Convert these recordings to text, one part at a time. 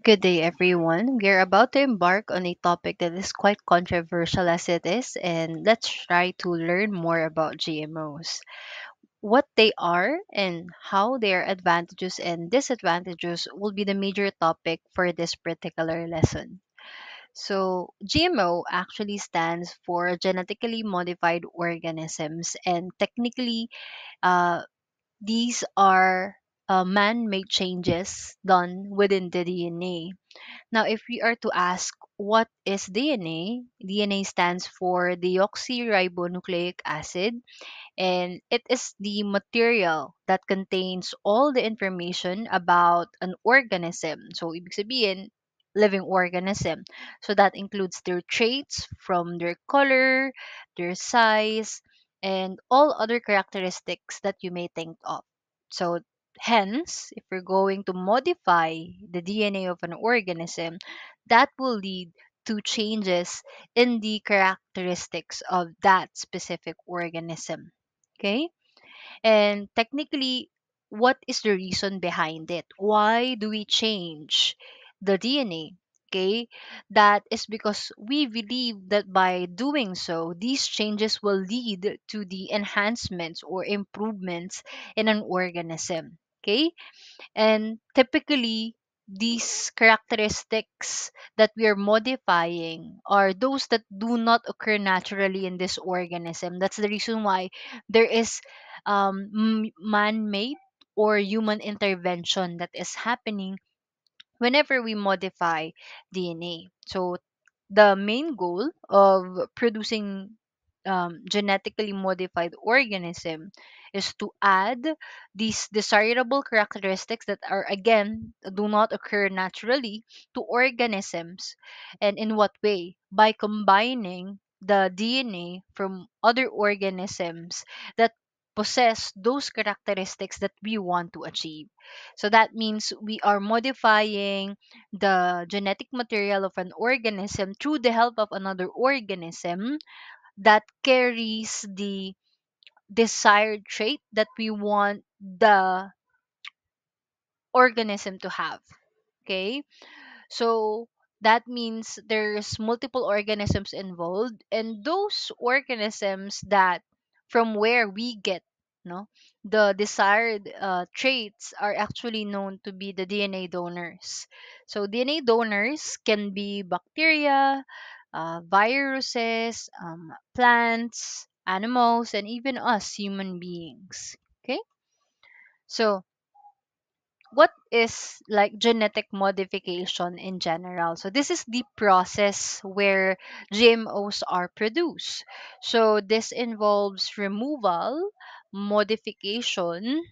Good day, everyone. We are about to embark on a topic that is quite controversial as it is, and let's try to learn more about GMOs, what they are, and how their advantages and disadvantages will be the major topic for this particular lesson. So, GMO actually stands for genetically modified organisms, and technically, uh, these are man made changes done within the DNA. Now, if we are to ask what is DNA, DNA stands for deoxyribonucleic acid, and it is the material that contains all the information about an organism. So, ibig sabihin, living organism. So, that includes their traits from their color, their size, and all other characteristics that you may think of. So, hence, if we're going to modify the DNA of an organism, that will lead to changes in the characteristics of that specific organism. Okay? And technically, what is the reason behind it? Why do we change the DNA? Okay, that is because we believe that by doing so, these changes will lead to the enhancements or improvements in an organism. Okay, and typically, these characteristics that we are modifying are those that do not occur naturally in this organism. That's the reason why there is man made or human intervention that is happening whenever we modify DNA. So, the main goal of producing genetically modified organism is to add these desirable characteristics that are again do not occur naturally to organisms. And in what way? By combining the DNA from other organisms that possess those characteristics that we want to achieve. So that means we are modifying the genetic material of an organism through the help of another organism that carries the desired trait that we want the organism to have. Okay? So that means there's multiple organisms involved, and those organisms that from where we get no the desired traits are actually known to be the DNA donors. So DNA donors can be bacteria, viruses, plants, animals, and even us human beings. Okay, so what is like genetic modification in general? So this is the process where GMOs are produced. So this involves removal, modification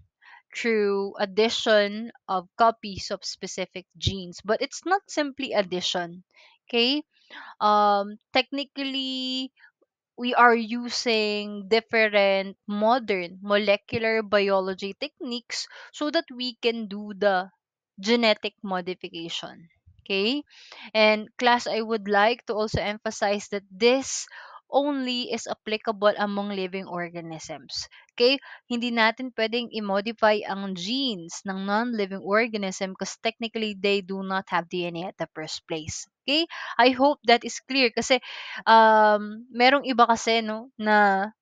through addition of copies of specific genes, but it's not simply addition. Okay, technically we are using different modern molecular biology techniques so that we can do the genetic modification. Okay? And class, I would like to also emphasize that this only is applicable among living organisms. Okay? Hindi natin pwedeng i-modify ang genes ng non-living organism because technically they do not have DNA at the first place. Okay? I hope that is clear kasi merong iba kasi no na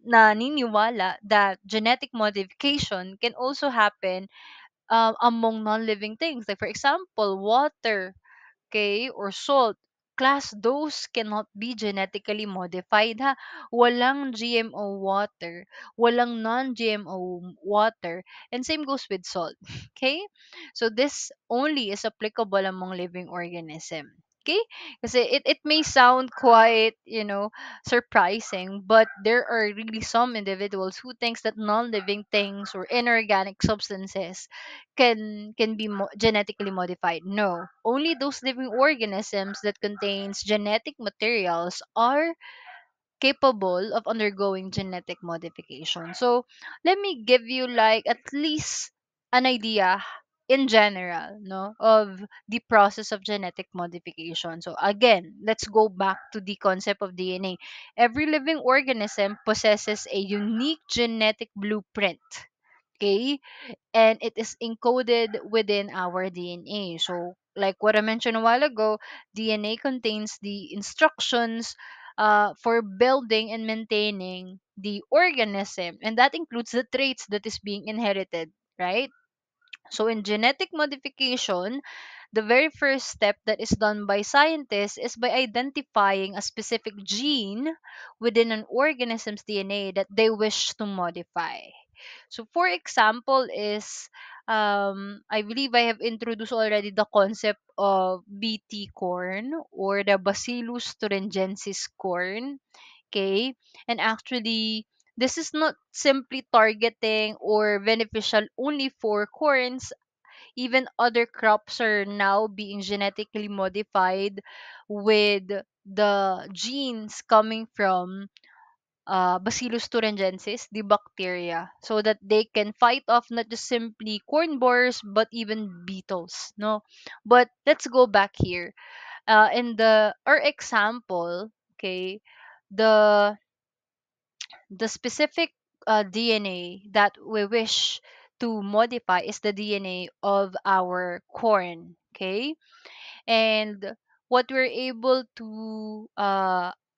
naniniwala that genetic modification can also happen among non-living things. Like for example, water, okay, or salt. Class, those cannot be genetically modified ha. Walang GMO water, walang non-GMO water, and same goes with salt. Okay? So this only is applicable among living organism. Okay? Kasi it may sound quite, surprising, but there are really some individuals who thinks that non-living things or inorganic substances can be genetically modified. No, only those living organisms that contains genetic materials are capable of undergoing genetic modification. So, let me give you like at least an idea in general, no, of the process of genetic modification. So, again, let's go back to the concept of DNA. Every living organism possesses a unique genetic blueprint. Okay, and it is encoded within our DNA. So, like what I mentioned a while ago, DNA contains the instructions for building and maintaining the organism, and that includes the traits that is being inherited, right? So, in genetic modification, the very first step that is done by scientists is by identifying a specific gene within an organism's DNA that they wish to modify. So, for example, is I believe I have introduced already the concept of BT corn or the Bacillus thuringiensis corn. Okay, and actually, this is not simply targeting or beneficial only for corns. Even other crops are now being genetically modified with the genes coming from Bacillus thuringiensis, the bacteria, so that they can fight off not just simply corn borers but even beetles. No, but let's go back here. In the our example, okay, the the specific DNA that we wish to modify is the DNA of our corn. Okay, and what we're able to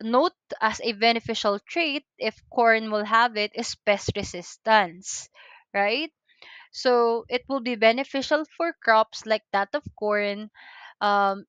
note as a beneficial trait, if corn will have it, is pest resistance, right? So it will be beneficial for crops like that of corn,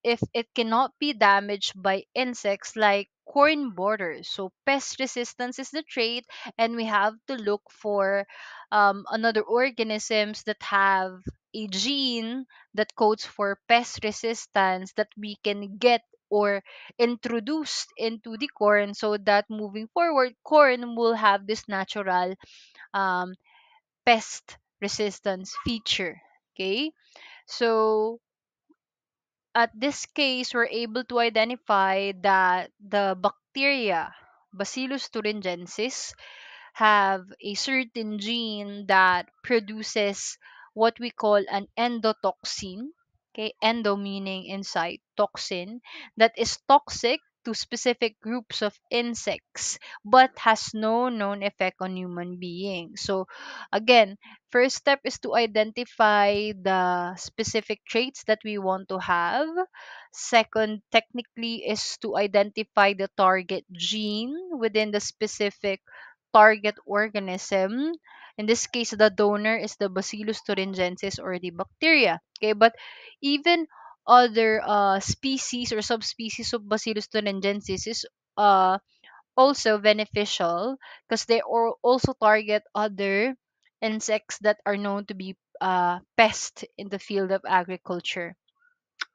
if it cannot be damaged by insects like corn borers. So pest resistance is the trait, and we have to look for another organisms that have a gene that codes for pest resistance that we can get or introduced into the corn, so that moving forward corn will have this natural um, pest resistance feature. Okay, so at this case, we're able to identify that the bacteria Bacillus thuringiensis have a certain gene that produces what we call an endotoxin. Okay, endo meaning inside, toxin that is toxic to specific groups of insects but has no known effect on human beings. So, again, first step is to identify the specific traits that we want to have. Second, technically, is to identify the target gene within the specific target organism. In this case, the donor is the Bacillus thuringiensis or the bacteria. Okay, but even other species or subspecies of Bacillus thuringiensis is uh, also beneficial because they also target other insects that are known to be pests in the field of agriculture.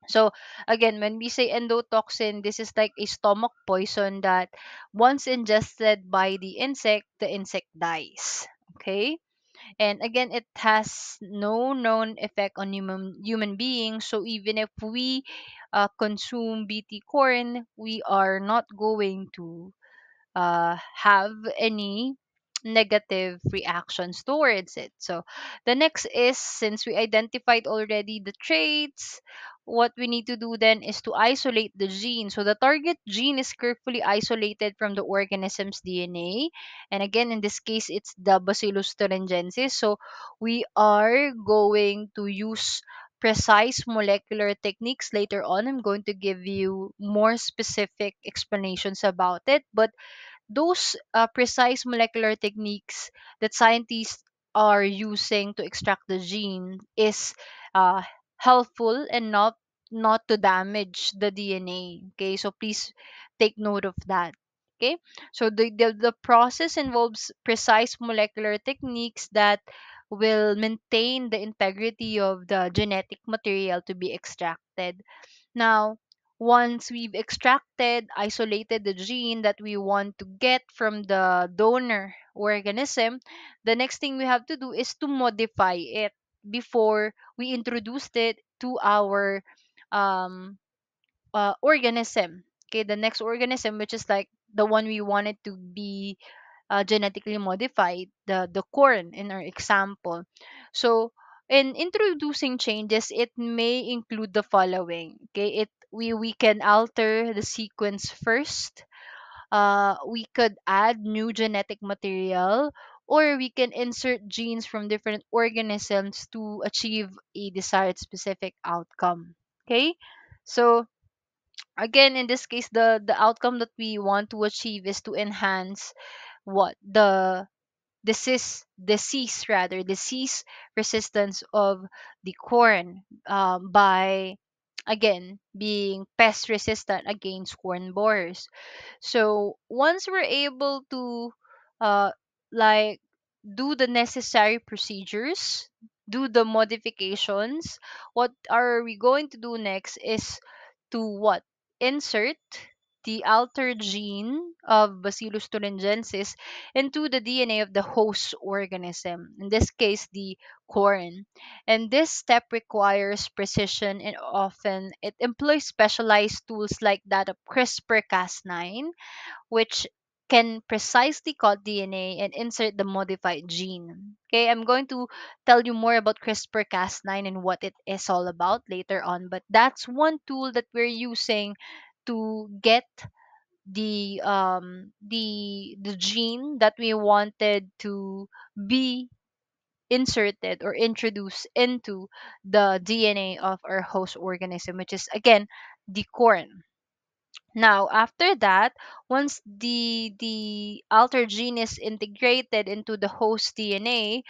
So again, when we say endotoxin, this is like a stomach poison that once ingested by the insect dies. Okay? And again, it has no known effect on human beings. So even if we consume BT corn, we are not going to have any negative reactions towards it. So the next is, since we identified already the traits, what we need to do then is to isolate the gene. So the target gene is carefully isolated from the organism's DNA. And again, in this case, it's the Bacillus thuringiensis. So we are going to use precise molecular techniques later on. I'm going to give you more specific explanations about it. But those precise molecular techniques that scientists are using to extract the gene is uh, helpful and not to damage the DNA. Okay, so please take note of that. Okay, so the process involves precise molecular techniques that will maintain the integrity of the genetic material to be extracted. Now, once we've extracted, isolated the gene that we want to get from the donor organism, the next thing we have to do is to modify it before we introduced it to our um, organism. Okay, the next organism, which is like the one we wanted to be genetically modified, the corn in our example. So, in introducing changes, it may include the following. Okay, we can alter the sequence first. We could add new genetic material, or we can insert genes from different organisms to achieve a desired specific outcome. Okay? So again, in this case, the outcome that we want to achieve is to enhance what the disease resistance of the corn, by again being pest resistant against corn borers. So once we're able to uh like do the necessary procedures, do the modifications, what are we going to do next is to what? Insert the altered gene of Bacillus thuringiensis into the DNA of the host organism, in this case, the corn. And this step requires precision, and often it employs specialized tools like that of CRISPR-Cas9, which can precisely cut DNA and insert the modified gene. Okay, I'm going to tell you more about CRISPR-Cas9 and what it is all about later on, but that's one tool that we're using to get the gene that we wanted to be inserted or introduced into the DNA of our host organism, which is again the corn. Now, after that, once the altered gene is integrated into the host DNA,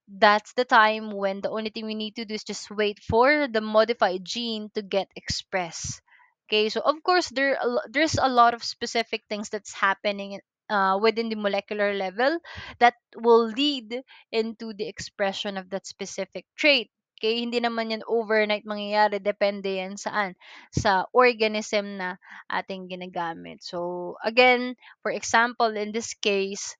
that's the time when the only thing we need to do is just wait for the modified gene to get expressed. Okay, so of course there's a lot of specific things that's happening within the molecular level that will lead into the expression of that specific trait. Okay, hindi naman yan overnight mangyayari, depende yan saan sa organism na ating ginagamit. So again, for example, in this case,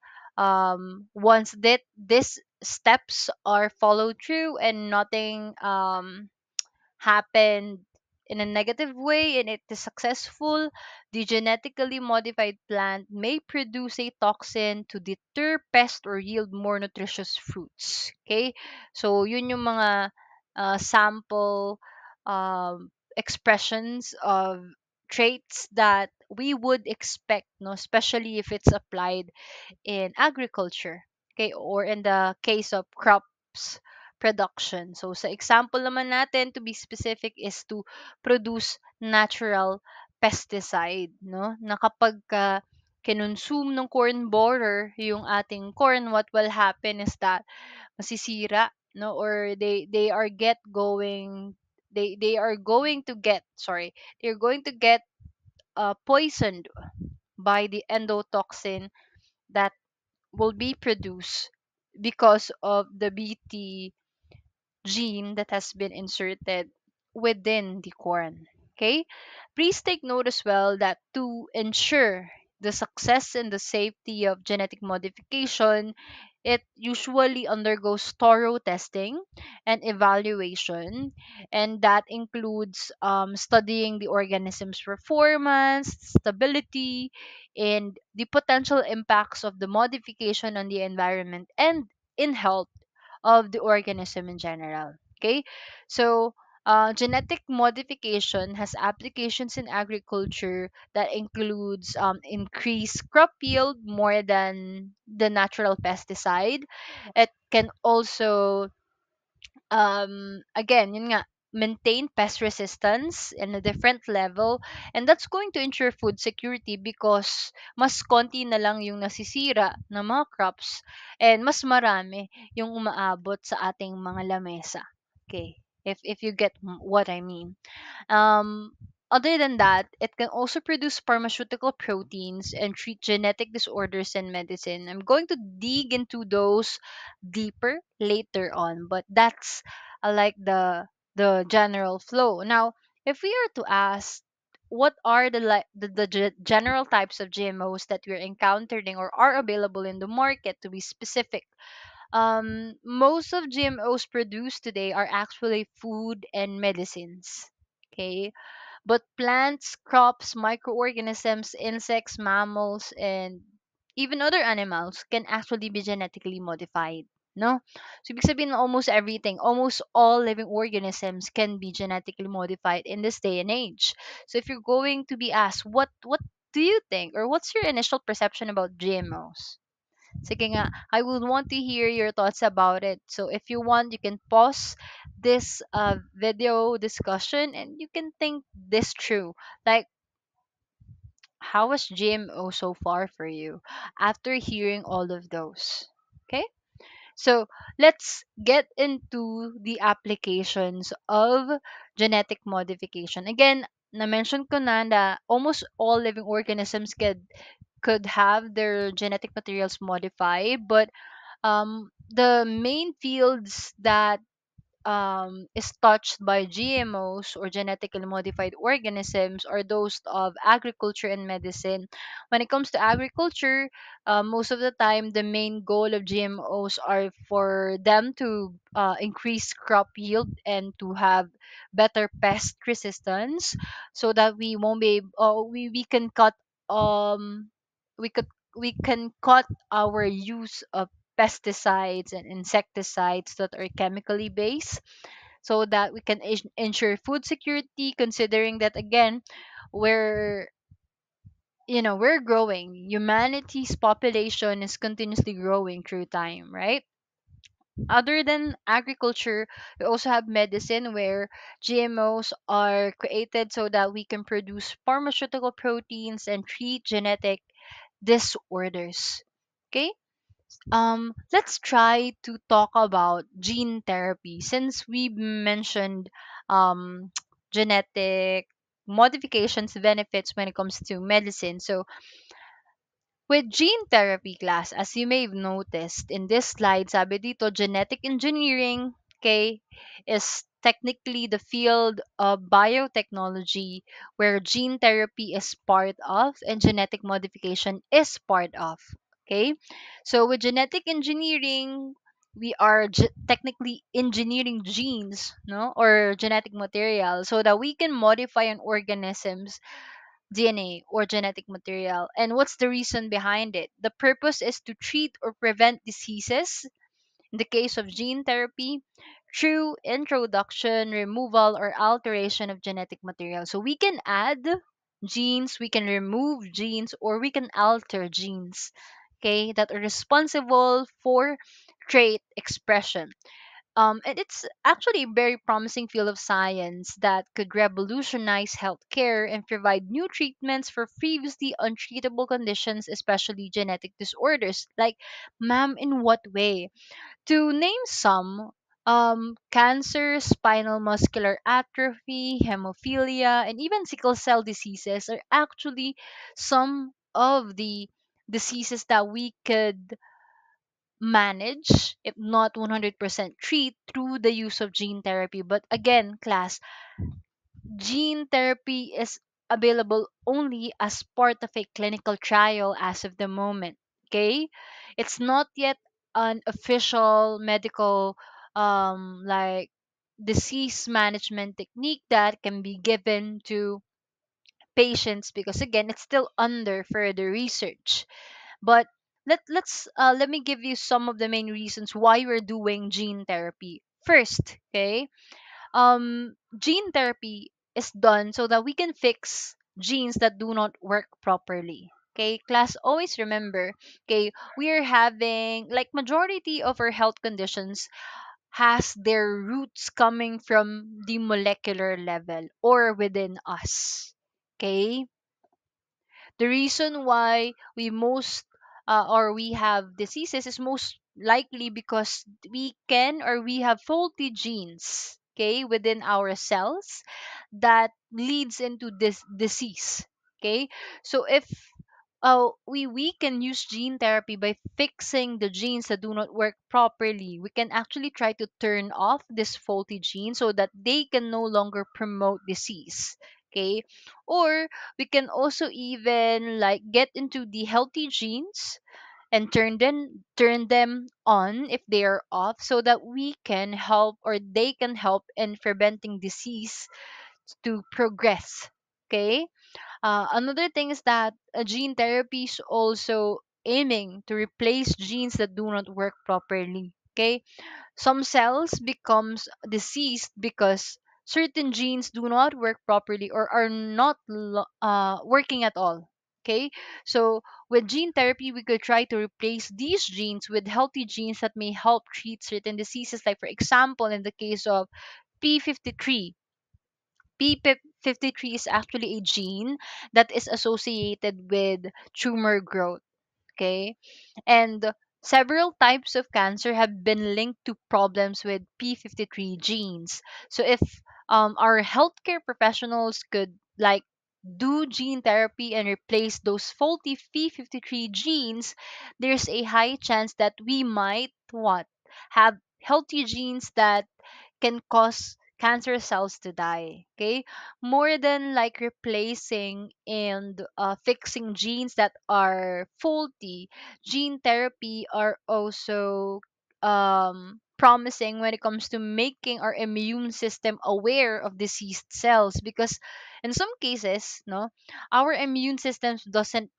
once that these steps are followed through and nothing happened in a negative way and it is successful, the genetically modified plant may produce a toxin to deter pest or yield more nutritious fruits. Okay? So, yun yung mga sample expressions of traits that we would expect, no, especially if it's applied in agriculture, okay, or in the case of crops production. So sa example naman natin, to be specific, is to produce natural pesticide, no, na kapag kinonsume ng corn borer yung ating corn, what will happen is that masisira, no, or they are get going they are going to get, sorry, they're going to get poisoned by the endotoxin that will be produced because of the BT gene that has been inserted within the corn. Okay? Please take note as well that to ensure the success and the safety of genetic modification, it usually undergoes thorough testing and evaluation, and that includes studying the organism's performance, stability, and the potential impacts of the modification on the environment and in health of the organism in general. Okay, so genetic modification has applications in agriculture that includes increased crop yield more than the natural pesticide. It can also again, yun nga, maintain pest resistance in a different level, and that's going to ensure food security because mas konti na lang yung nasisira na mga crops and mas marami yung umaabot sa ating mga lamesa. Okay, if you get what I mean. Other than that, it can also produce pharmaceutical proteins and treat genetic disorders in medicine. I'm going to dig into those deeper later on, but that's like the general flow. Now, if we are to ask what are the general types of GMOs that we're encountering or are available in the market, to be specific, most of GMOs produced today are actually food and medicines. Okay, but plants, crops, microorganisms, insects, mammals, and even other animals can actually be genetically modified. No? So, ibig sabihin na almost everything, almost all living organisms can be genetically modified in this day and age. So, if you're going to be asked, what do you think, or what's your initial perception about GMOs? Sige nga, I would want to hear your thoughts about it. So if you want, you can pause this video discussion and you can think this through. Like, how was GMO so far for you after hearing all of those? Okay? So let's get into the applications of genetic modification. Again, na-mention ko na almost all living organisms could have their genetic materials modified, but the main fields that is touched by GMOs or genetically modified organisms are those of agriculture and medicine. When it comes to agriculture, most of the time the main goal of GMOs are for them to increase crop yield and to have better pest resistance, so that we won't be we can cut um we could we can cut our use of pesticides and insecticides that are chemically based, so that we can ensure food security, considering that again we're we're growing, humanity's population is continuously growing through time, right? Other than agriculture, we also have medicine where GMOs are created so that we can produce pharmaceutical proteins and treat genetic disorders. Okay, let's try to talk about gene therapy since we mentioned genetic modifications benefits when it comes to medicine. So with gene therapy class, as you may have noticed in this slide, sabi dito, genetic engineering, okay, is technically the field of biotechnology where gene therapy is part of and genetic modification is part of. Okay, so with genetic engineering, we are technically engineering genes, no, or genetic material so that we can modify an organism's DNA or genetic material. And what's the reason behind it? The purpose is to treat or prevent diseases, in the case of gene therapy, through introduction, removal, or alteration of genetic material. So we can add genes, we can remove genes, or we can alter genes, okay, that are responsible for trait expression. And it's actually a very promising field of science that could revolutionize healthcare and provide new treatments for previously untreatable conditions, especially genetic disorders. Like, ma'am, in what way? To name some, cancer, spinal muscular atrophy, hemophilia, and even sickle cell diseases are actually some of the diseases that we could manage, if not 100% treat, through the use of gene therapy. But again, class, gene therapy is available only as part of a clinical trial as of the moment. Okay? It's not yet an official medical like disease management technique that can be given to patients, because again it's still under further research. But let me give you some of the main reasons why we're doing gene therapy. First, okay, gene therapy is done so that we can fix genes that do not work properly. Okay, class, always remember, okay, we are having like majority of our health conditions has their roots coming from the molecular level or within us. Okay, the reason why we most or we have diseases is most likely because we can or we have faulty genes, okay, within our cells that leads into this disease. Okay, so if we can use gene therapy by fixing the genes that do not work properly. We can actually try to turn off this faulty gene so that they can no longer promote disease. Okay, or we can also even like get into the healthy genes and turn them on if they are off, so that we can help or they can help in preventing disease to progress. Okay, another thing is that gene therapy is also aiming to replace genes that do not work properly. Okay, some cells becomes diseased because certain genes do not work properly or are not working at all. Okay, so with gene therapy, we could try to replace these genes with healthy genes that may help treat certain diseases. Like, for example, in the case of P53, P53 is actually a gene that is associated with tumor growth. Okay, and several types of cancer have been linked to problems with P53 genes. So if our healthcare professionals could like do gene therapy and replace those faulty P53 genes, there's a high chance that we might what have healthy genes that can cause cancer cells to die. Okay, more than like replacing and fixing genes that are faulty, gene therapy are also promising when it comes to making our immune system aware of diseased cells, because in some cases, no, our immune system doesn't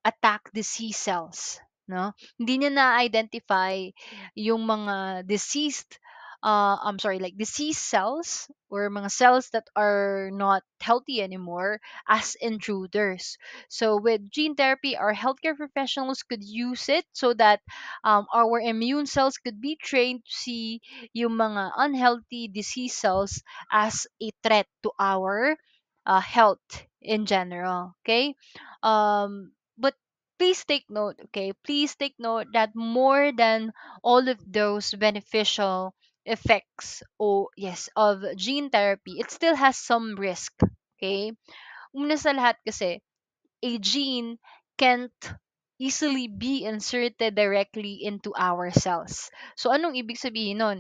attack disease cells, no, hindi niya na-identify yung mga disease cells or mga cells that are not healthy anymore as intruders. So with gene therapy, our healthcare professionals could use it so that our immune cells could be trained to see yung mga unhealthy disease cells as a threat to our health in general. Okay, but please take note. Okay, please take note that more than all of those beneficial effects, oh yes, of gene therapy, it still has some risk. Okay, una sa lahat kasi, a gene can't easily be inserted directly into our cells. So anong ibig sabihin nun?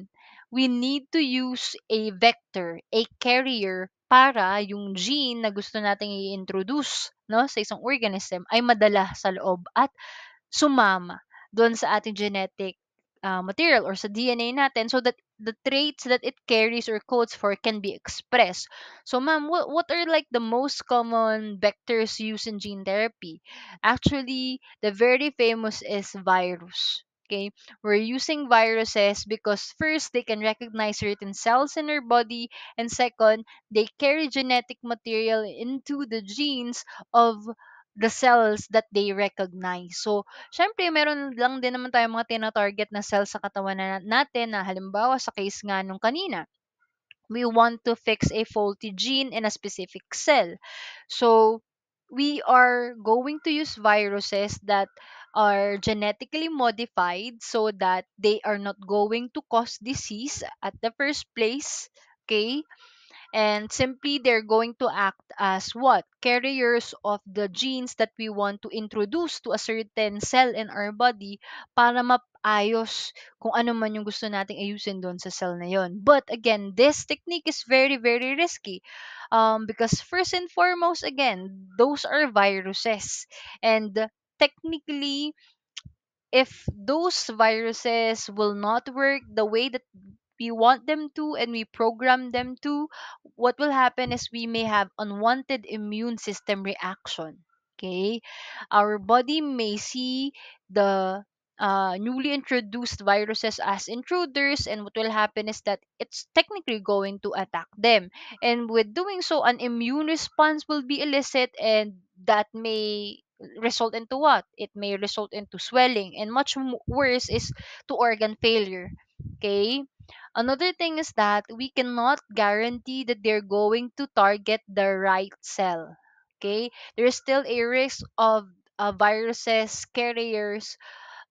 We need to use a vector, a carrier, para yung gene na gusto nating i-introduce, no, sa isang organism ay madala sa loob at sumama doon sa ating genetic material or sa DNA natin, so that the traits that it carries or codes for can be expressed. So, ma'am, what are like the most common vectors used in gene therapy? Actually, the very famous is virus. Okay, we're using viruses because first, they can recognize certain cells in our body, and second, they carry genetic material into the genes of the cells that they recognize. So, syempre, meron lang din naman tayong mga tina-target na cells sa katawan natin, na halimbawa sa case nga nung kanina, we want to fix a faulty gene in a specific cell. So, we are going to use viruses that are genetically modified so that they are not going to cause disease at the first place. Okay, and simply they're going to act as what, carriers of the genes that we want to introduce to a certain cell in our body para mapayos kung ano man yung gusto nating ayusin doon sa cell na yon. But again, this technique is very very risky, because first and foremost, again, those are viruses, and technically, if those viruses will not work the way that we want them to and we program them to, what will happen is we may have unwanted immune system reaction. Okay, our body may see the newly introduced viruses as intruders, and what will happen is that it's technically going to attack them. And with doing so, an immune response will be elicited, and that may result into what? It may result into swelling, and much worse is to organ failure. Okay? Another thing is that we cannot guarantee that they're going to target the right cell. Okay? There's still a risk of viruses, carriers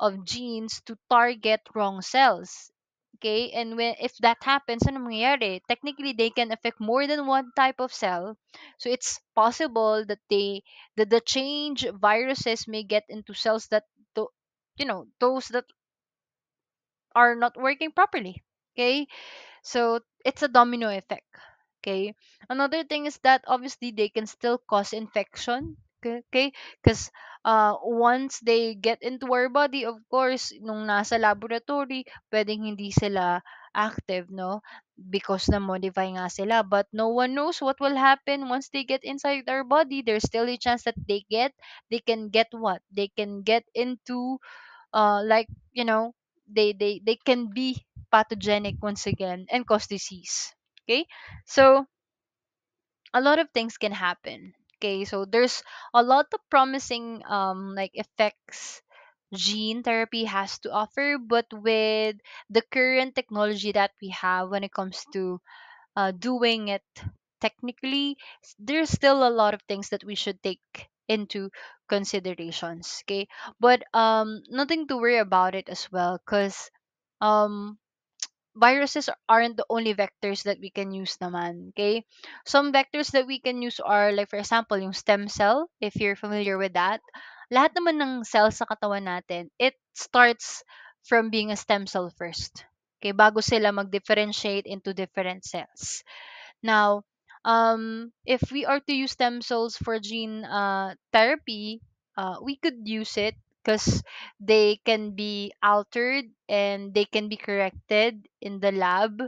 of genes to target wrong cells. Okay? And when if that happens, ano mangyayari? Technically, they can affect more than one type of cell. So it's possible that the change viruses may get into cells that those that are not working properly. Okay? So it's a domino effect. Okay. Another thing is that obviously they can still cause infection. Okay. Because once they get into our body, of course, nung nasa laboratory, pwedeng hindi sila active, no? Because na-modify nga sila. But no one knows what will happen once they get inside our body. There's still a chance that they can get what? They can get into like they can be pathogenic once again and cause disease. Okay, so a lot of things can happen. Okay, so there's a lot of promising like effects gene therapy has to offer, but with the current technology that we have when it comes to doing it technically, there's still a lot of things that we should take into considerations. Okay, but nothing to worry about it as well, because um viruses aren't the only vectors that we can use naman, okay? Some vectors that we can use are like, for example, yung stem cell, if you're familiar with that. Lahat naman ng cells sa katawan natin, it starts from being a stem cell first. Okay, bago sila mag-differentiate into different cells. Now, if we are to use stem cells for gene therapy, we could use it because they can be altered and they can be corrected in the lab,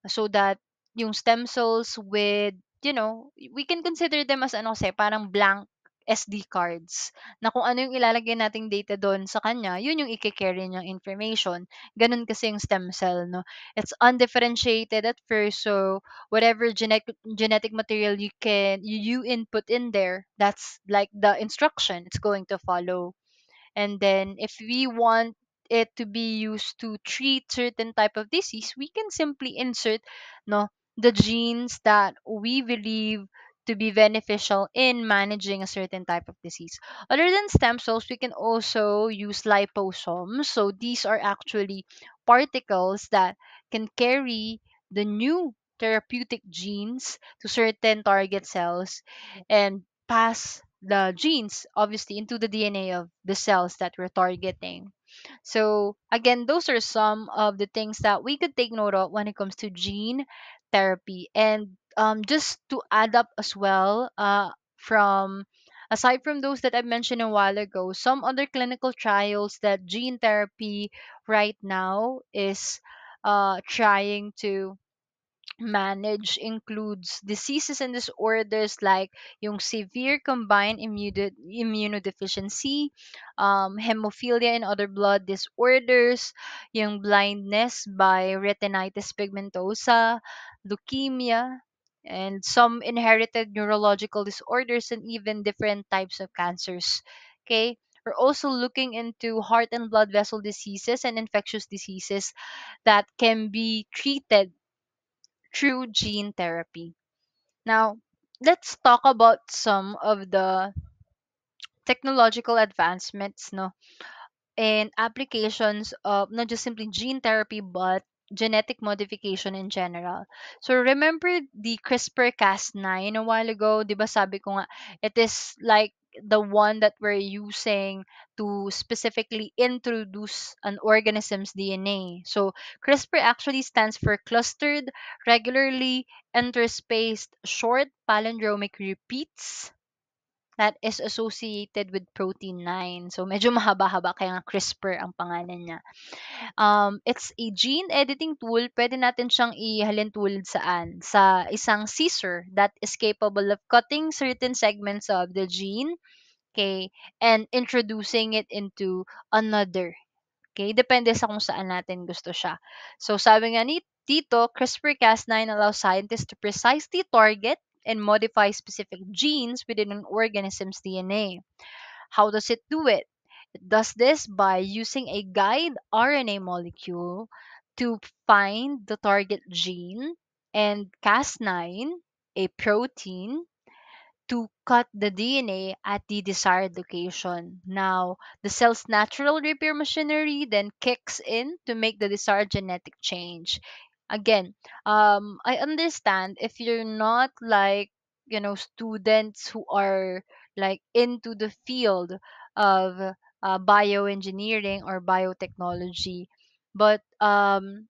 so that yung stem cells with, we can consider them as ano kasi, parang blank SD cards na kung ano yung ilalagay nating data doon sa kanya, yun yung i-carry niyang information. Ganun kasi yung stem cell, no? It's undifferentiated at first, so whatever genetic material you input in there, that's like the instruction it's going to follow. And then if we want it to be used to treat certain type of disease, we can simply insert, no, the genes that we believe to be beneficial in managing a certain type of disease. Other than stem cells, we can also use liposomes. So these are actually particles that can carry the new therapeutic genes to certain target cells and pass the genes obviously into the DNA of the cells that we're targeting. So again, those are some of the things that we could take note of when it comes to gene therapy. And just to add up as well, from aside from those that I mentioned a while ago, some other clinical trials that gene therapy right now is trying to manage includes diseases and disorders like yung severe combined immunodeficiency, hemophilia and other blood disorders, yung blindness by retinitis pigmentosa, leukemia, and some inherited neurological disorders, and even different types of cancers. Okay? We're also looking into heart and blood vessel diseases and infectious diseases that can be treated through gene therapy. Now, let's talk about some of the technological advancements, no, and applications of not just simply gene therapy but genetic modification in general. So remember the CRISPR-Cas9 a while ago, 'di ba sabi ko nga it is like the one that we're using to specifically introduce an organism's DNA. So CRISPR actually stands for clustered, regularly interspaced short palindromic repeats that is associated with protein 9. So medyo mahaba-haba kaya nga CRISPR ang pangalan niya. It's a gene editing tool. Pwede natin siyang ihalin tulad saan? Sa isang scissor that is capable of cutting certain segments of the gene, okay, and introducing it into another. Okay, depende sa kung saan natin gusto siya. So sabi nga ni dito, CRISPR-Cas9 allows scientists to precisely target and modify specific genes within an organism's DNA. How does it do it? It does this by using a guide RNA molecule to find the target gene, and Cas9, a protein, to cut the DNA at the desired location. Now, the cell's natural repair machinery then kicks in to make the desired genetic change. Again, I understand if you're not like, students who are like into the field of bioengineering or biotechnology, but the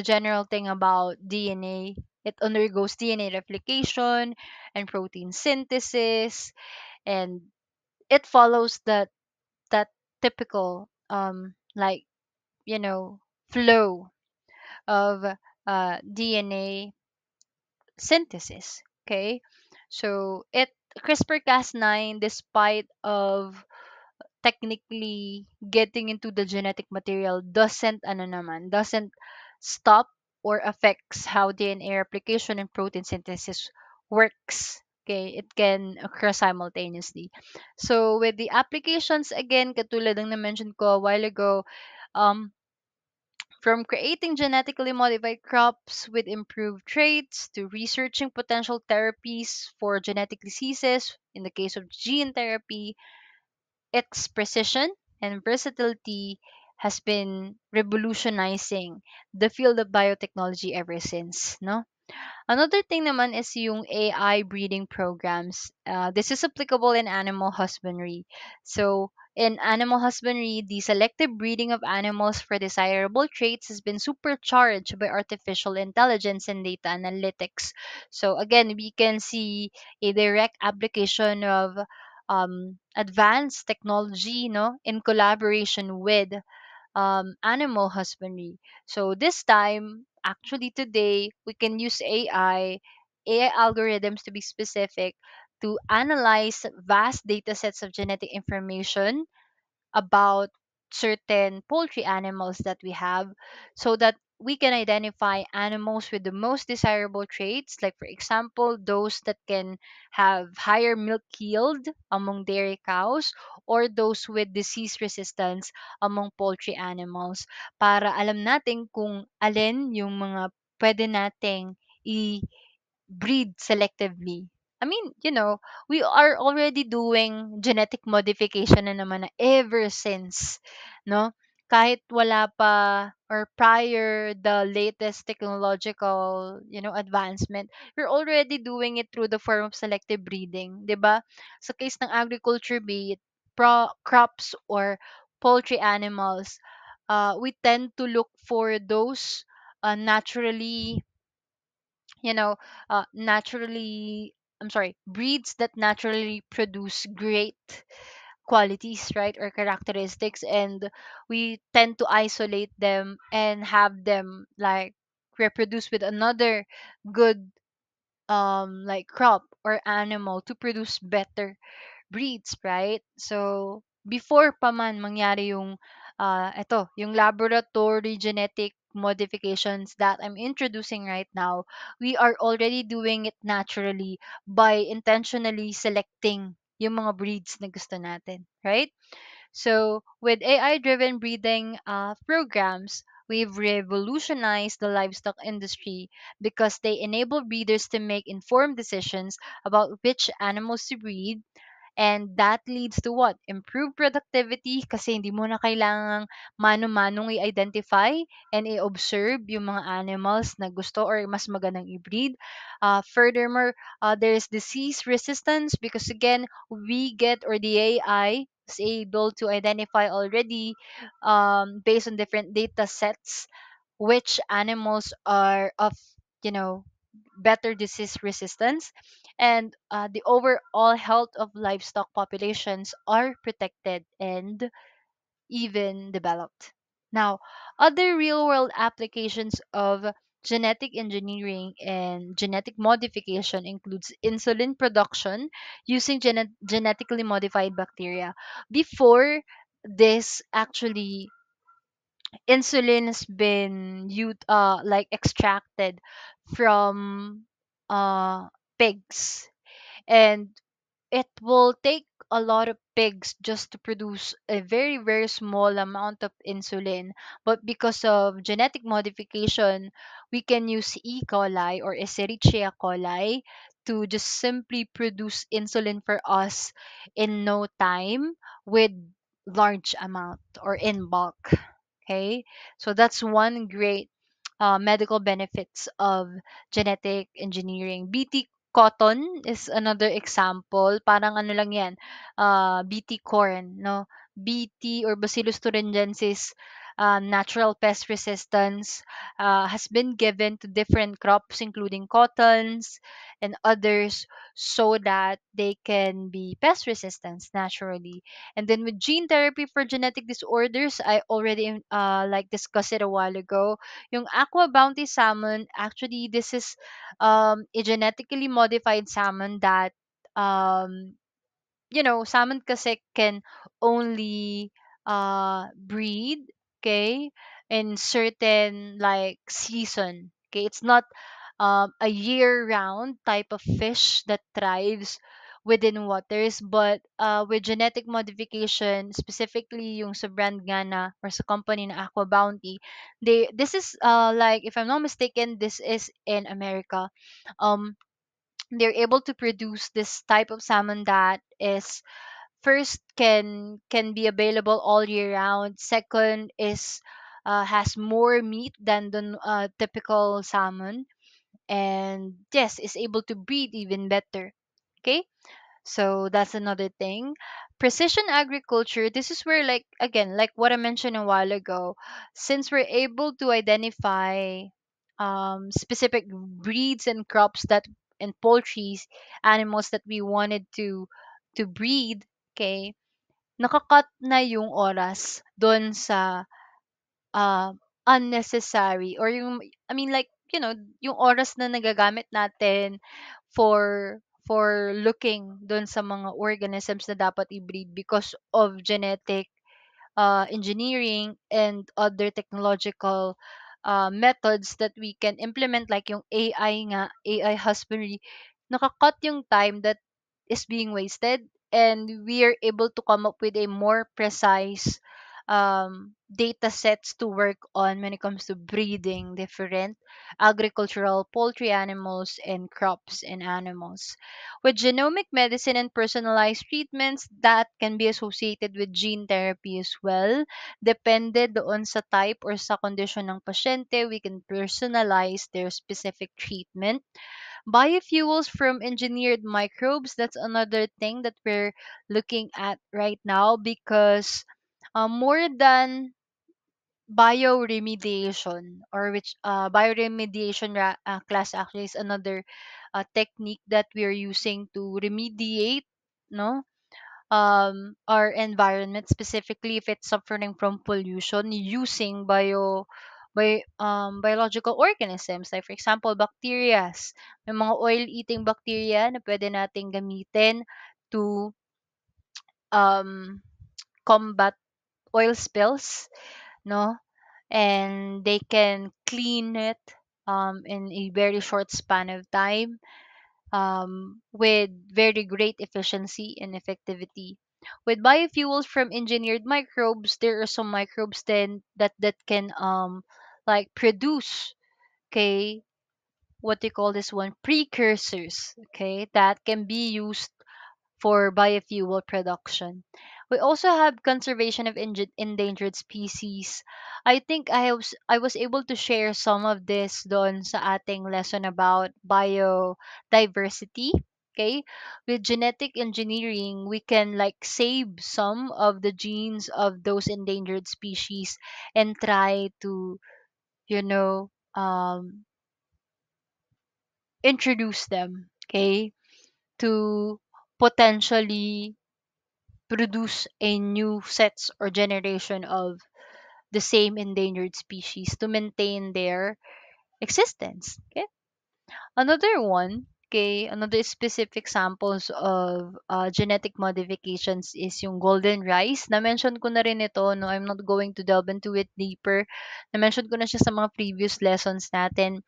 general thing about DNA. It undergoes DNA replication and protein synthesis, and it follows that typical like flow of DNA synthesis. Okay, so it CRISPR-Cas9, despite of technically getting into the genetic material, doesn't stop or affects how DNA replication and protein synthesis works. Okay, it can occur simultaneously. So with the applications, again, katulad ng na-mention ko a while ago, um, from creating genetically modified crops with improved traits to researching potential therapies for genetic diseases, in the case of gene therapy, its precision and versatility has been revolutionizing the field of biotechnology ever since, no? Another thing naman is yung AI breeding programs. This is applicable in animal husbandry. So, in animal husbandry, the selective breeding of animals for desirable traits has been supercharged by artificial intelligence and data analytics. So, again, we can see a direct application of advanced technology, no, in collaboration with animal husbandry. So this time, actually today, we can use AI algorithms to be specific, to analyze vast data sets of genetic information about certain poultry animals that we have, so that we can identify animals with the most desirable traits, like for example those that can have higher milk yield among dairy cows, or those with disease resistance among poultry animals, para alam natin kung alin yung mga pwede nating breed selectively. I mean, we are already doing genetic modification na naman na ever since, no? Kahit wala pa or prior the latest technological, advancement, we're already doing it through the form of selective breeding, 'di ba? Sa case ng agriculture, be it crops or poultry animals, we tend to look for those naturally you know, naturally, I'm sorry, breeds that naturally produce great qualities, right, or characteristics, and we tend to isolate them and have them like reproduce with another good like crop or animal to produce better breeds, right? So, before pa man mangyari yung laboratory genetic modifications that I'm introducing right now, we are already doing it naturally by intentionally selecting yung mga breeds na gusto natin, right? So, with AI-driven breeding programs, we've revolutionized the livestock industry because they enable breeders to make informed decisions about which animals to breed, and that leads to what? Improved productivity kasi hindi mo na kailangang mano-manong i-identify and i-observe yung mga animals na gusto or mas magandang i-breed. Furthermore, there's disease resistance because again, we get or the AI is able to identify already based on different data sets which animals are of, you know, better disease resistance, and the overall health of livestock populations are protected and even developed. Now, other real world applications of genetic engineering and genetic modification includes insulin production using genetically modified bacteria. Before this, actually, insulin has been like extracted from pigs, and it will take a lot of pigs just to produce a very very small amount of insulin, but because of genetic modification, we can use E. coli or Escherichia coli to just simply produce insulin for us in no time with large amount or in bulk. Okay, so that's one great medical benefits of genetic engineering. BT cotton is another example. Parang ano lang yan, BT corn, no? BT or Bacillus thuringiensis, natural pest resistance has been given to different crops, including cottons and others, so that they can be pest resistant naturally. And then with gene therapy for genetic disorders, I already like discussed it a while ago. Yung aqua bounty salmon, actually this is a genetically modified salmon that salmon kasi can only breed, okay, in certain like season. Okay, it's not a year-round type of fish that thrives within waters. But with genetic modification, specifically yung sa brand nga na or sa company na Aqua Bounty, this is like, if I'm not mistaken, this is in America. Um, they're able to produce this type of salmon that is, first, can be available all year round. Second is, has more meat than the typical salmon, and yes, is able to breathe even better. Okay, so that's another thing. Precision agriculture, this is where, like, again, like what I mentioned a while ago, since we're able to identify specific breeds and crops that, and poultry animals that we wanted to breed. Okay, nakakat na yung oras doon sa uh, unnecessary, or yung, I mean, like, yung oras na nagagamit natin for looking doon sa mga organisms na dapat i-breed because of genetic engineering and other technological methods that we can implement, like yung AI nga, AI husbandry, nakakat yung time that is being wasted, and we are able to come up with a more precise data sets to work on when it comes to breeding different agricultural poultry animals and crops and animals. With genomic medicine and personalized treatments that can be associated with gene therapy as well, depende doon sa type or sa condition ng pasyente, we can personalize their specific treatment. Biofuels from engineered microbes, that's another thing that we're looking at right now, because more than bioremediation, or which bioremediation class actually is another technique that we are using to remediate, no, our environment, specifically if it's suffering from pollution, using biological organisms, like for example bacteria. May mga oil eating bacteria na pwede nating gamitin to um, combat oil spills, no, and they can clean it in a very short span of time, with very great efficiency and effectivity. With biofuels from engineered microbes, there are some microbes then that can like produce, okay, what they call this one, precursors, okay, that can be used for biofuel production. We also have conservation of endangered species. I think I was able to share some of this doon sa ating lesson about biodiversity. Okay, with genetic engineering, we can like save some of the genes of those endangered species and try to, you know, introduce them. Okay, to potentially produce a new sets or generation of the same endangered species to maintain their existence. Okay. Another one, okay, another specific samples of genetic modifications is yung golden rice. Na-mention ko na rin ito, no? I'm not going to delve into it deeper. Na-mention ko na siya sa mga previous lessons natin.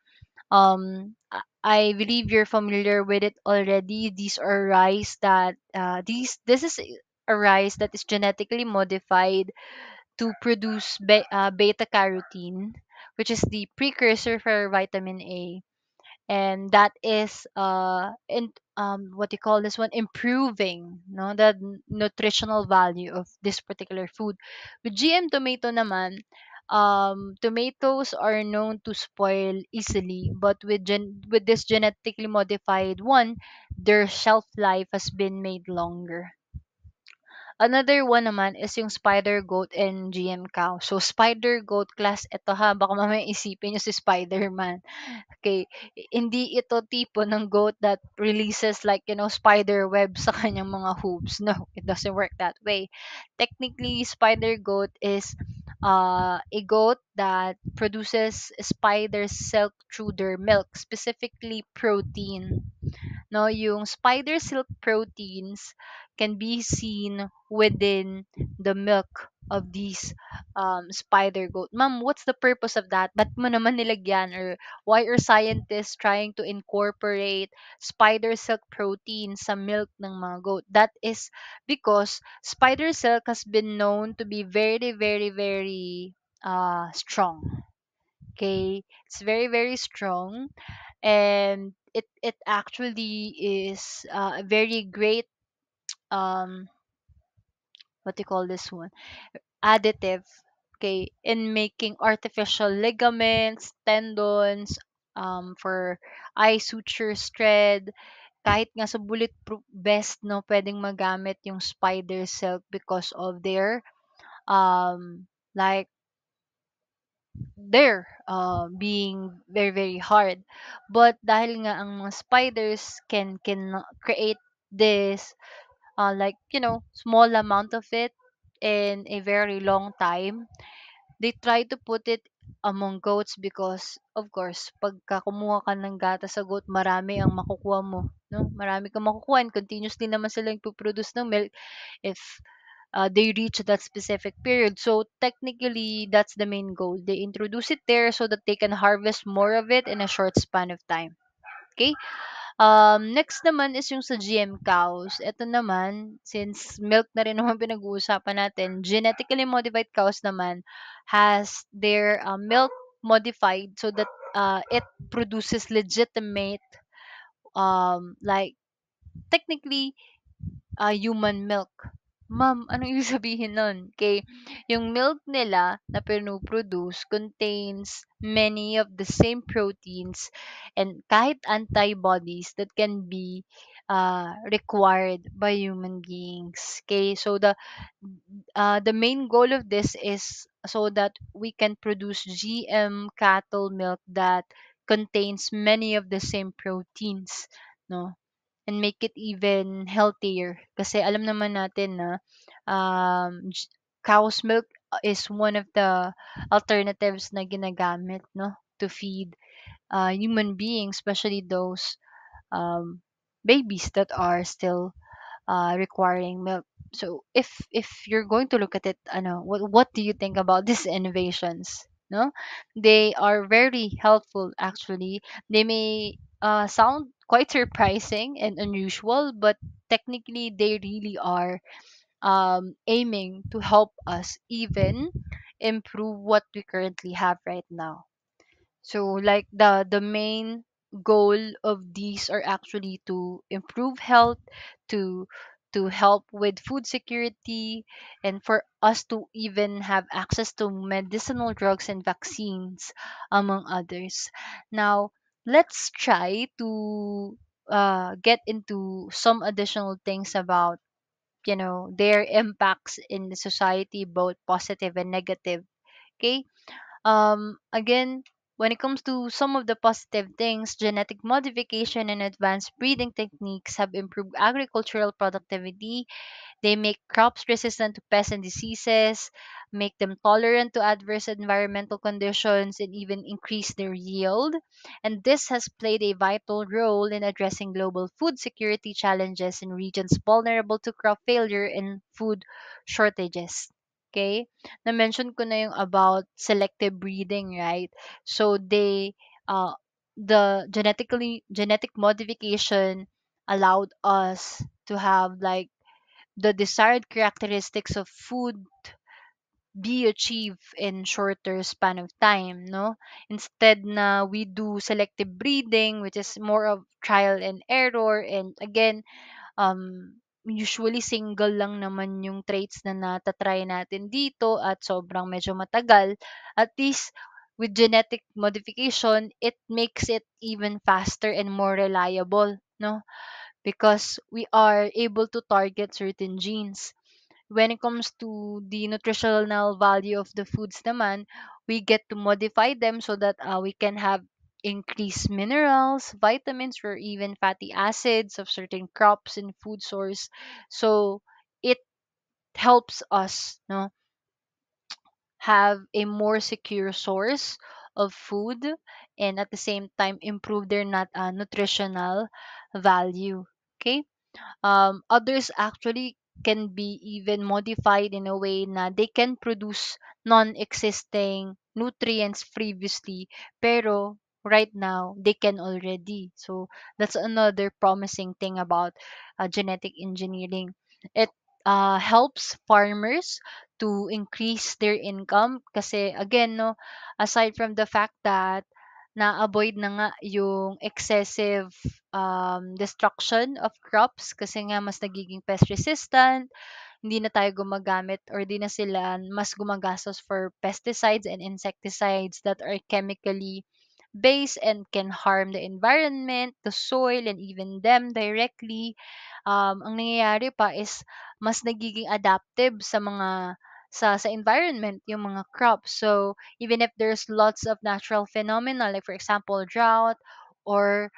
I believe you're familiar with it already. These are rice that this is a rice that is genetically modified to produce beta carotene, which is the precursor for vitamin A, and that is what you call this one, improving, no, the nutritional value of this particular food. With GM tomato naman, tomatoes are known to spoil easily, but with this genetically modified one, their shelf life has been made longer. Another one naman is yung spider goat and GM cow. So spider goat class, eto ha, baka mamaya isipin nyo si Spider-Man. Okay, hindi ito tipo ng goat that releases, like, spider web sa kanyang mga hooves. No, it doesn't work that way. Technically, spider goat is a goat that produces spider silk through their milk, specifically protein. No, yung spider silk proteins can be seen within the milk these spider goat. Ma'am, what's the purpose of that? Ba't mo naman nilagyan? Or why are scientists trying to incorporate spider silk protein sa milk ng mga goat? That is because spider silk has been known to be very, very, very strong. Okay, it's very, very strong, and it actually is a very great um what do you call this one, additive, okay, in making artificial ligaments, tendons, for eye sutures, thread, kahit nga sa bulletproof vest, no, pwedeng magamit yung spider silk because of their like being very, very hard. But dahil nga ang mga spiders can create this like, small amount of it in a very long time, they try to put it among goats because of course pagka kumuha ka ng gata sa goat, marami ang makukuha mo, no, marami kang makukuha, and continuously naman sila nagpo-produce ng milk if they reach that specific period. So technically that's the main goal, they introduce it there so that they can harvest more of it in a short span of time. Okay. Next naman is yung sa GM cows. Ito naman, since milk na rin naman pinag-uusapan natin, genetically modified cows naman has their milk modified so that it produces legitimate, like technically, human milk. Ma'am, anong ibig sabihin nun? Okay, yung milk nila na pinoproduce contains many of the same proteins and kahit antibodies that can be required by human beings. Okay, so the main goal of this is so that we can produce GM cattle milk that contains many of the same proteins, no? And make it even healthier. Kasi alam naman natin na cow's milk is one of the alternatives na ginagamit, no, to feed human beings, especially those um, babies that are still requiring milk. So if you're going to look at it, ano, what do you think about these innovations? No, they are very helpful. Actually, they may sound quite surprising and unusual, but technically they really are aiming to help us even improve what we currently have right now. So like the main goal of these are actually to improve health, to help with food security, and for us to even have access to medicinal drugs and vaccines, among others. Now, let's try to get into some additional things about, their impacts in the society, both positive and negative. Okay, again, when it comes to some of the positive things, genetic modification and advanced breeding techniques have improved agricultural productivity. They make crops resistant to pests and diseases, make them tolerant to adverse environmental conditions, and even increase their yield. And this has played a vital role in addressing global food security challenges in regions vulnerable to crop failure and food shortages. Okay? Na-mention ko na yung about selective breeding, right? So uh, the genetic modification allowed us to have like the desired characteristics of food be achieved in shorter span of time, no, instead na we do selective breeding, which is more of trial and error, and again, usually single lang naman yung traits na natatry natin dito at sobrang medyo matagal. At least with genetic modification, it makes it even faster and more reliable, no, because we are able to target certain genes. When it comes to the nutritional value of the foods naman, we get to modify them so that we can have increased minerals, vitamins, or even fatty acids of certain crops and food source. So it helps us, no, have a more secure source of food, and at the same time improve their nutritional value. Okay. Others actually can be even modified in a way na they can produce non-existing nutrients previously, pero right now they can already. So that's another promising thing about genetic engineering. It helps farmers to increase their income kasi again no, aside from the fact that na-avoid na nga yung excessive destruction of crops kasi nga mas nagiging pest resistant, hindi na tayo gumagamit or di na sila mas gumagastos for pesticides and insecticides that are chemically based and can harm the environment, the soil, and even them directly. Ang nangyayari pa is mas nagiging adaptive sa environment yung mga crops. So even if there's lots of natural phenomena like for example drought or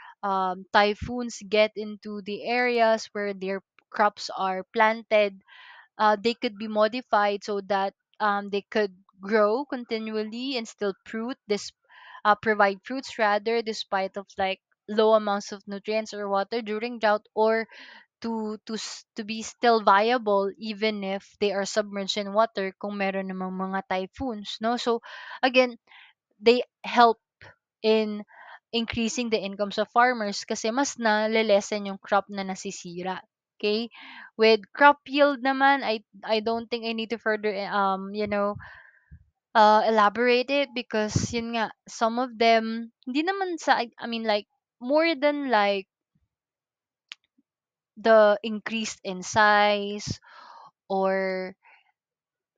typhoons get into the areas where their crops are planted, they could be modified so that they could grow continually and still provide fruits rather despite of like low amounts of nutrients or water during drought, or to be still viable even if they are submerged in water kung meron namang mga typhoons, no? So again, they help in increasing the incomes of farmers kasi mas nalilesen yung crop na nasisira. Okay? With crop yield naman, I don't think I need to further elaborate it because yun nga some of them hindi naman sa I mean like more than like the increased in size or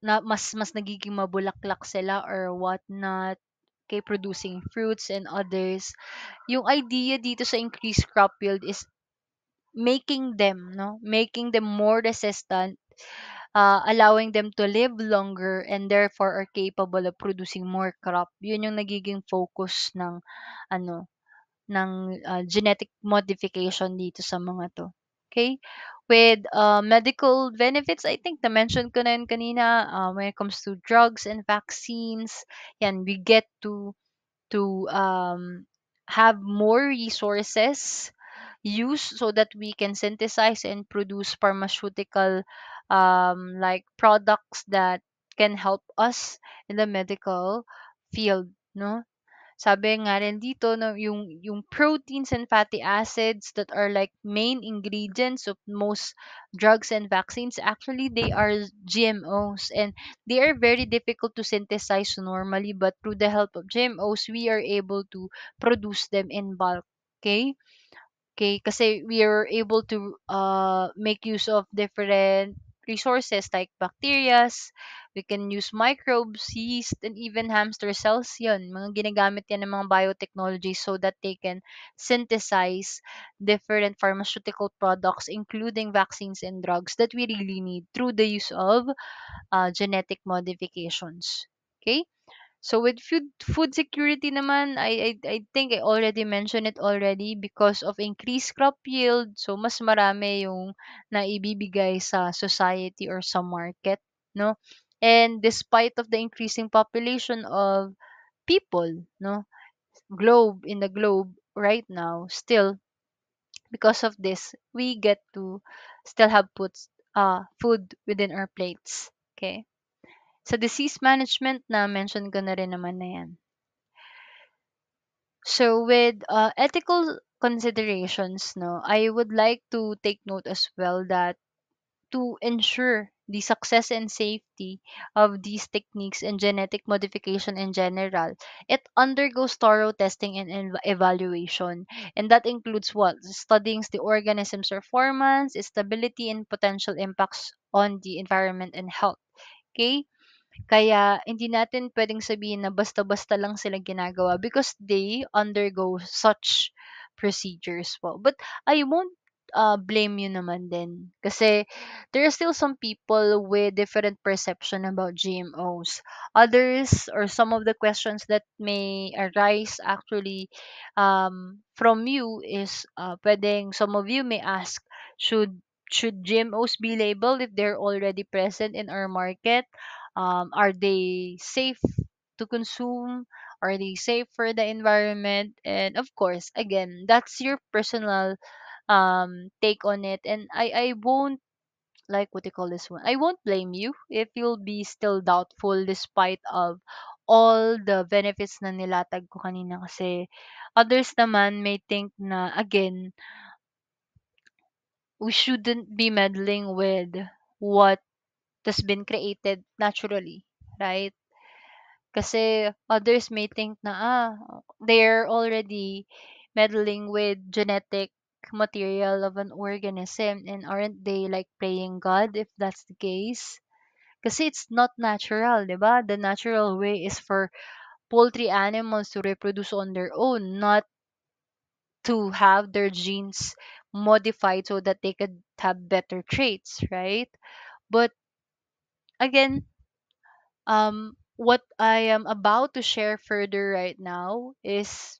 na mas nagiging mabulaklak sila or whatnot, kay producing fruits and others. Yung idea dito sa increased crop yield is making them more resistant, allowing them to live longer and therefore are capable of producing more crop. Yun yung nagiging focus ng ano genetic modification dito sa mga to. Okay? With medical benefits, I think na-mention ko na yun kanina, when it comes to drugs and vaccines, yan, we get to have more resources used so that we can synthesize and produce pharmaceutical like products that can help us in the medical field, no? Sabi nga rin dito no, yung proteins and fatty acids that are like main ingredients of most drugs and vaccines, actually they are GMOs, and they are very difficult to synthesize normally, but through the help of GMOs we are able to produce them in bulk. Okay? Okay, kasi we are able to make use of different resources like bacterias, we can use microbes, yeast, and even hamster cells yun. Mga ginagamit yan ng mga biotechnology so that they can synthesize different pharmaceutical products, including vaccines and drugs that we really need through the use of genetic modifications. Okay? So with food security naman, I think I already mentioned it already because of increased crop yield. So mas marami yung naibibigay sa society or sa market, no? And despite of the increasing population of people, no, in the globe right now, still because of this, we get to still have food within our plates. Okay? Sa disease management na mention ko na rin naman na yan. So with ethical considerations, no, I would like to take note as well that to ensure the success and safety of these techniques and genetic modification in general, it undergoes thorough testing and evaluation. And that includes what? Studying the organism's performance, its stability, and potential impacts on the environment and health. Okay? Kaya hindi natin puwedeng sabihin na basta-basta lang sila ginagawa because they undergo such procedures po. But I won't blame you naman din kasi there are still some people with different perception about GMOs. Others or some of the questions that may arise actually from you is puwedeng some of you may ask, should should GMOs be labeled if they're already present in our market? Are they safe to consume? Are they safe for the environment? And of course, again, that's your personal take on it, and I won't like what you call this one, I won't blame you if you'll be still doubtful despite of all the benefits na nilatag ko kanina, kasi others naman may think na again, we shouldn't be meddling with what has been created naturally, right? Kasi others may think na, they're already meddling with genetic material of an organism, and aren't they like playing God if that's the case? Kasi it's not natural, 'di ba? The natural way is for poultry animals to reproduce on their own, not to have their genes modified so that they could have better traits, right? But again, what I am about to share further right now is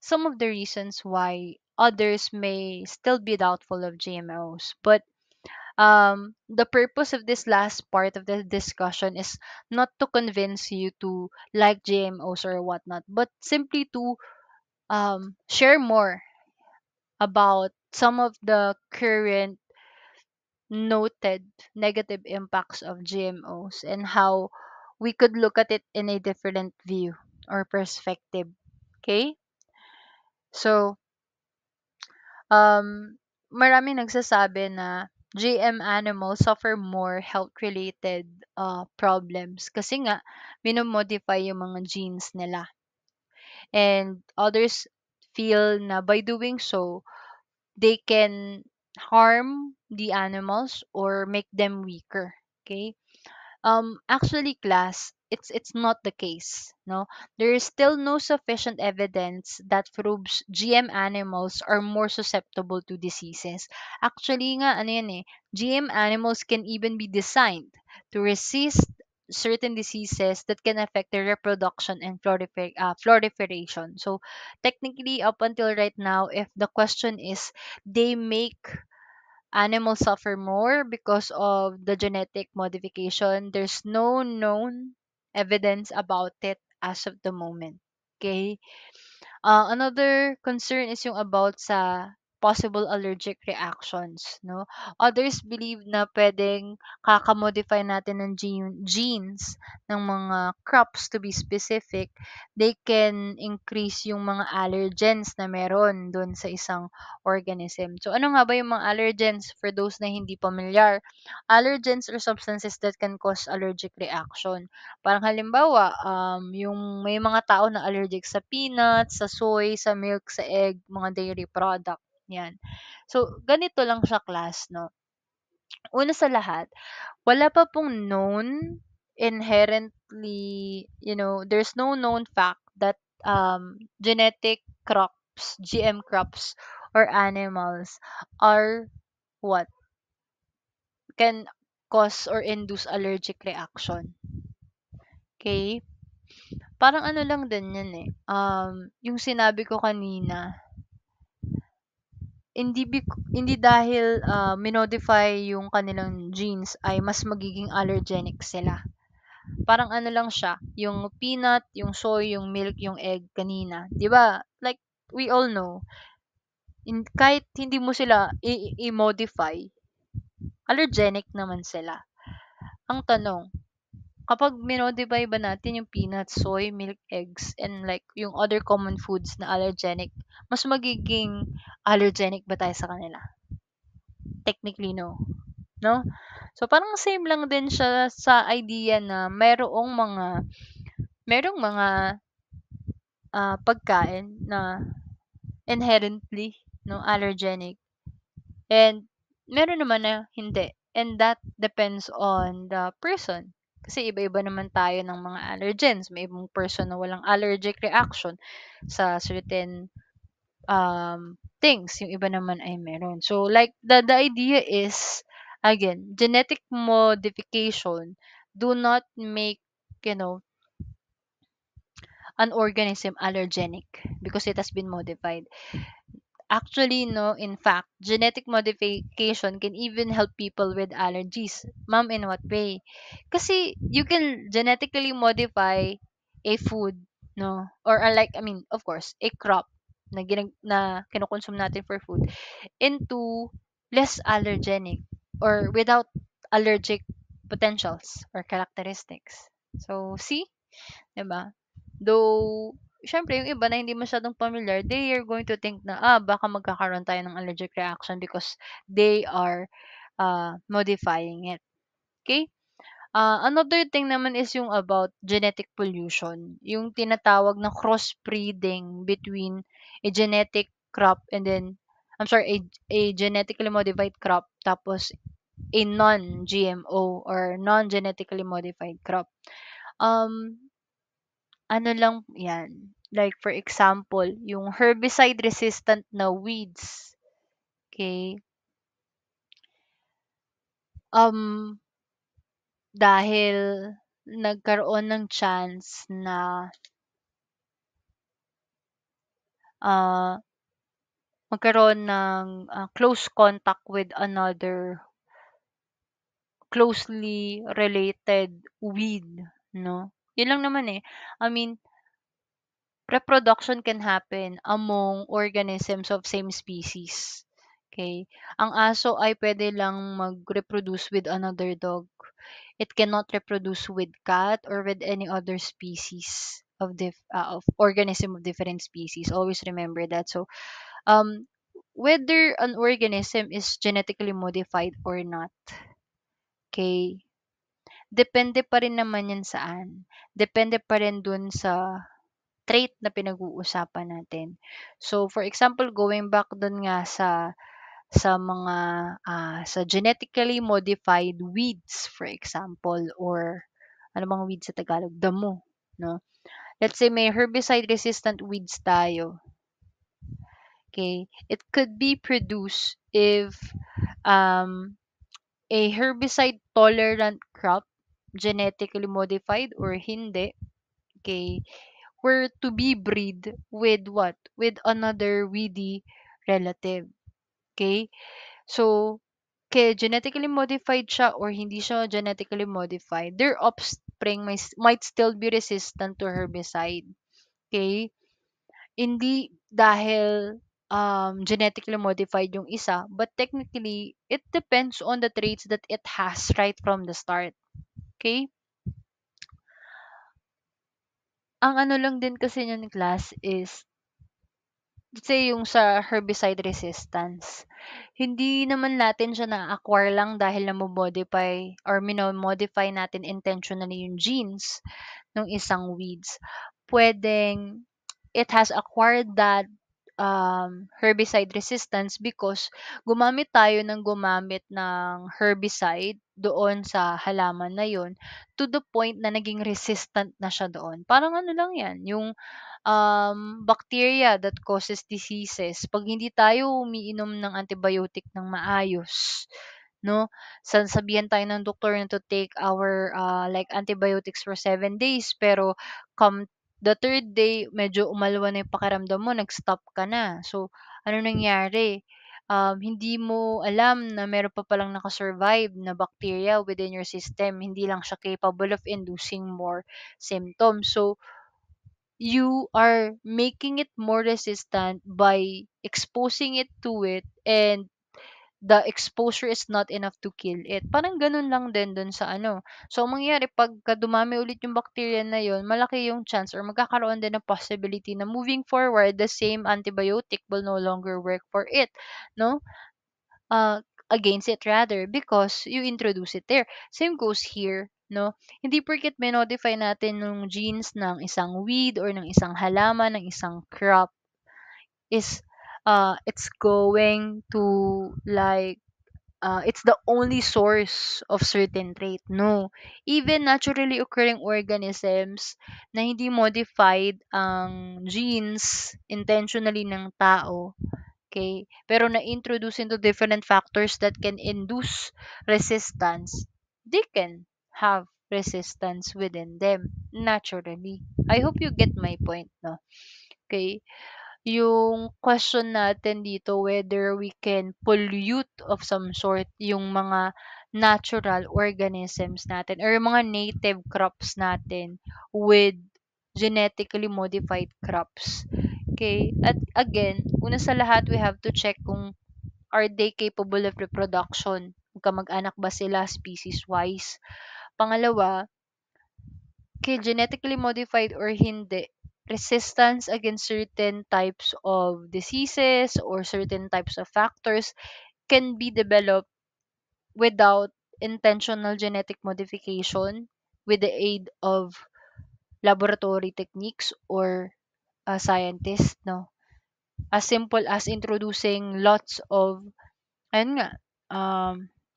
some of the reasons why others may still be doubtful of GMOs. But the purpose of this last part of the discussion is not to convince you to like GMOs or whatnot, but simply to share more about some of the current noted negative impacts of GMOs and how we could look at it in a different view or perspective. Okay? So, maraming nagsasabi na GM animals suffer more health-related problems kasi nga minomodify yung mga genes nila. And others feel na by doing so, they can harm the animals or make them weaker. Okay? Actually, class, it's not the case. No, there is still no sufficient evidence that proves GM animals are more susceptible to diseases. Actually, nga ano yan eh, GM animals can even be designed to resist certain diseases that can affect their reproduction and proliferation. So, technically, up until right now, if the question is, they make animals suffer more because of the genetic modification. There's no known evidence about it as of the moment. Okay? Another concern is yung about sa possible allergic reactions, no? Others believe na pwedeng kakamodify natin ng genes ng mga crops to be specific, they can increase yung mga allergens na meron dun sa isang organism. So, ano nga ba yung mga allergens for those na hindi familiar? Allergens are substances that can cause allergic reaction. Parang halimbawa, yung may mga tao na allergic sa peanuts, sa soy, sa milk, sa egg, mga dairy product, yan. So, ganito lang siya class, no? Una sa lahat, wala pa pong known inherently, there's no known fact that genetic crops, GM crops, or animals are what can cause or induce allergic reaction. Okay? Parang ano lang din yan eh, yung sinabi ko kanina, hindi dahil minodify yung kanilang genes ay mas magiging allergenic sila. Parang ano lang siya, yung peanut, yung soy, yung milk, yung egg kanina, 'di ba? Like we all know, kahit hindi mo sila i-modify, allergenic naman sila. Ang tanong, kapag minodify ba natin yung peanuts, soy, milk, eggs, and like yung other common foods na allergenic, mas magiging allergenic ba tayo sa kanila? Technically, no. No? So, parang same lang din siya sa idea na merong mga pagkain na inherently no allergenic, and meron naman na hindi, and that depends on the person. Kasi iba-iba naman tayo ng mga allergens. May ibang person na walang allergic reaction sa certain things. Yung iba naman ay meron. So, like, the idea is, again, genetic modification do not make, you know, an organism allergenic because it has been modified. Actually, no, in fact, genetic modification can even help people with allergies. Ma'am, in what way? Kasi you can genetically modify a food, no? Or like, I mean, of course, a crop na kinukonsume natin for food into less allergenic. or without allergic potentials or characteristics. So, see, 'di ba? Though, syempre yung iba na hindi masyadong familiar, they are going to think na, baka magkakaroon tayo ng allergic reaction because they are modifying it. Okay? Another thing naman is yung about genetic pollution, yung tinatawag na crossbreeding between a genetic crop and then, I'm sorry, a genetically modified crop tapos a non-GMO or non-genetically modified crop. Um, ano lang yan, like for example, yung herbicide resistant na weeds. Okay? Um, dahil nagkaroon ng chance na ah, magkaroon ng close contact with another closely related weed, no? Yun lang naman eh. I mean, reproduction can happen among organisms of same species. Okay? Ang aso ay pwede lang mag-reproduce with another dog. It cannot reproduce with cat or with any other species of organism of different species. Always remember that. So, um, whether an organism is genetically modified or not, okay, depende pa rin naman yan saan. Depende pa rin dun sa trait na pinag-uusapan natin. So, for example, going back dun nga sa mga sa genetically modified weeds, for example, or ano bang weeds sa Tagalog? Damo, no? Let's say may herbicide resistant weeds tayo. Okay? It could be produced if um, a herbicide tolerant crop, genetically modified or hindi, okay, were to be breed with what? With another weedy relative. Okay? So, kaya genetically modified siya or hindi siya genetically modified, their offspring might still be resistant to herbicide. Okay? Hindi dahil genetically modified yung isa, but technically, it depends on the traits that it has right from the start. Okay? Ang ano lang din kasi niyan class is, let's say yung sa herbicide resistance, hindi naman natin siya na-acquire lang dahil namo-modify or mino-modify natin intentionally yung genes ng isang weeds. Puwedeng it has acquired that herbicide resistance because gumamit ng herbicide doon sa halaman na yun to the point na naging resistant na siya doon. Parang ano lang yan, yung bacteria that causes diseases. Pag hindi tayo umiinom ng antibiotic ng maayos, no? Sasabihan tayo ng doktor na to take our like antibiotics for 7 days pero come the third day medyo umalwa na yung pakiramdam mo, nag-stop ka na. So, ano nangyari? Hindi mo alam na meron pa palang nakasurvive na bacteria within your system. Hindi lang siya capable of inducing more symptoms. So, you are making it more resistant by exposing it to it, and the exposure is not enough to kill it. Parang ganun lang din dun sa ano. So, ang mangyayari pagka dumami ulit yung bacteria na yun, malaki yung chance or magkakaroon din ng possibility na moving forward, the same antibiotic will no longer work for it, no? Against it rather, because you introduce it there. Same goes here, no? Hindi porket minodify natin yung genes ng isang weed or ng isang halaman, ng isang crop is it's going to like it's the only source of certain trait. No. Even naturally occurring organisms na hindi modified ang genes intentionally ng tao, okay, pero na-introduce into different factors that can induce resistance, they can have resistance within them naturally. I hope you get my point, no? Okay. Yung question natin dito whether we can pollute of some sort yung mga natural organisms natin or yung mga native crops natin with genetically modified crops. Okay? At again, una sa lahat, we have to check kung are they capable of reproduction magkamag-anak ba sila species-wise. Pangalawa, kay genetically modified or hindi, resistance against certain types of diseases or certain types of factors can be developed without intentional genetic modification with the aid of laboratory techniques or scientists, no? As simple as introducing lots of, ayun nga,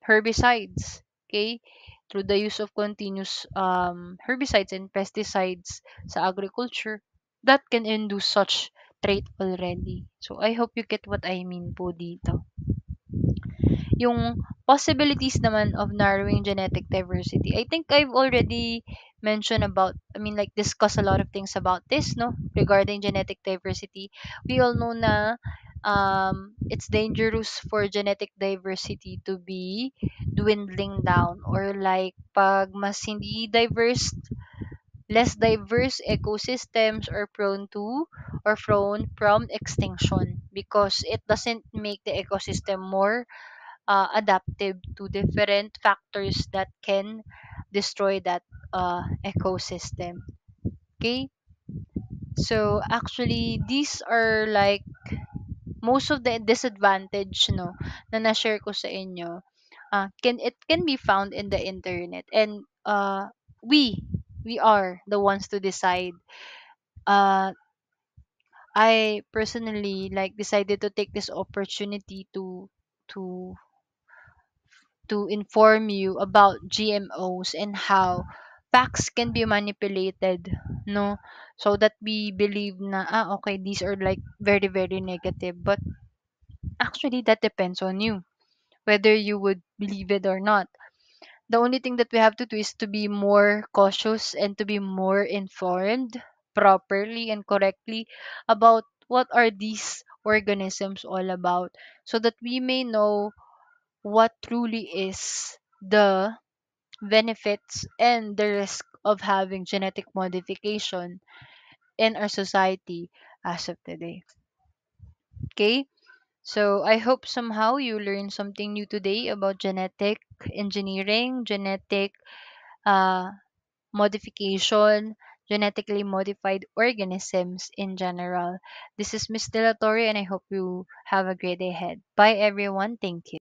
herbicides, okay? Through the use of continuous herbicides and pesticides sa agriculture, that can induce such trait already. So, I hope you get what I mean po dito. Yung possibilities naman of narrowing genetic diversity, I think I've already mentioned about, I mean, like, discuss a lot of things about this, no? Regarding genetic diversity. We all know na it's dangerous for genetic diversity to be dwindling down, or like pag mas hindi diverse, less diverse ecosystems are prone to or prone from extinction because it doesn't make the ecosystem more adaptive to different factors that can destroy that ecosystem. Okay, so actually these are like most of the disadvantage, no, na na-share ko sa inyo. Can be found in the internet, and we are the ones to decide. uh I personally like decided to take this opportunity to to inform you about GMOs and how facts can be manipulated, no? So that we believe na, okay, these are like very, very negative. But actually, that depends on you, whether you would believe it or not. The only thing that we have to do is to be more cautious and to be more informed properly and correctly about what are these organisms all about, so that we may know what truly is the benefits and the risk of having genetic modification in our society as of today. Okay? So I hope somehow you learned something new today about genetic engineering, genetic uh, modification, genetically modified organisms in general. This is Miss Delatorre, and I hope you have a great day ahead. Bye, everyone. Thank you.